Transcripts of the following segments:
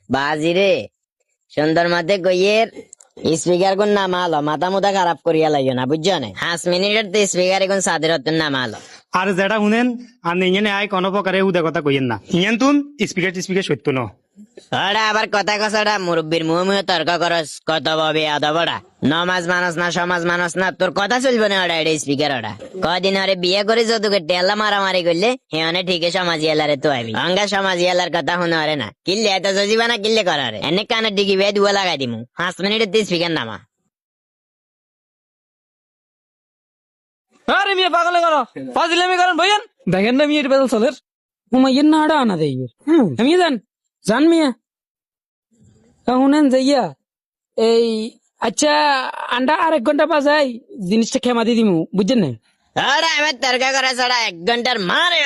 বাজি রে সুন্দর মাঝে কইয়ের স্পিকার কোন নাম আলো মাথা মুথা খারাপ করিয়া লাগিও না বুঝছো না 5 মিনিটের তো স্পিকার এখন সাদের নাম আলো আর যেটা শুনেন আর ইঞ্জনে আয় কোনো প্রকারে উদা কথা কইয়েন না ইঞ্জন তুন স্পিকার সত্য ন ওরা আবার কথা কছাটা মুরব্বীর মুহে মুহে তর্ক করস কত ভাবে আদবড়া নমাজ মানুষ না সমাজ মানুষ না তোর কথা চলবে না ওরা এটা স্পিকার ওরা কদিন ওরে বিয়ে করে যতকে টেলা মারামারি করলে হে অনেক ঠিকই সমাজি এলারে তো আবি অঙ্গা সমাজি এলার কথা শুনে ওরে না কিনলে এত সজিবা না কিনলে করারে এনে কানে ডিগি বে দুয়া লাগাই দিমু 5 মিনিটের তো স্পিকার নামা আরে মিয়া পাগল করো ফাজিলামি করেন ভাইয়ান দেখেন না মিয়া বেদল চলের উমাইয়ের না আড়া আনা দেই আমি জান মিয়া শুনেন যাইয়া এই আচ্ছা আন্ডা 1 ঘন্টা বাজাই জিনিসটা খেমা দিয়ে দিমু বুঝছেন না ওরা এবার তর্ক করে ছড়া 1 ঘন্টার মারে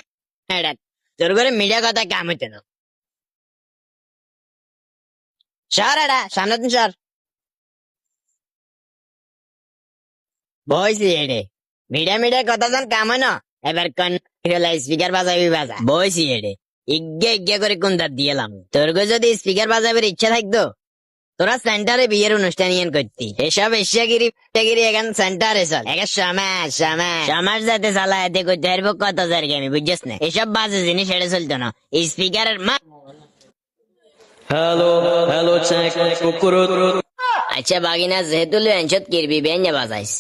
এটা তোর করে মিডিয়া কথা কাম হইতে না সর এটা সামনে দিন সর বইছি এডে মিডিয়া কথা জান কাম হয় না এবার কন স্পিকার বাজাবি বাজা বইছি এডে ইজ্ঞা করে কোন দাঁত দিয়েলাম তোর যদি স্পিকার বাজাবের ইচ্ছা থাকতো তোরা সেন্টারে বিয়ের অনুষ্ঠান ইয়ান করতি এসব এশিয়াগিরি এখন সেন্টারে চল এখন সমাজ যাতে চালা এতে করতে পারবো কত জায়গা আমি বুঝছিস না এসব বাজে জিনিস এটা চলতো না স্পিকারের মা হ্যালো চেক কুকুর আচ্ছা বাগিনা যেহেতু লেনছত কিরবি বেঞ্জা বাজাইস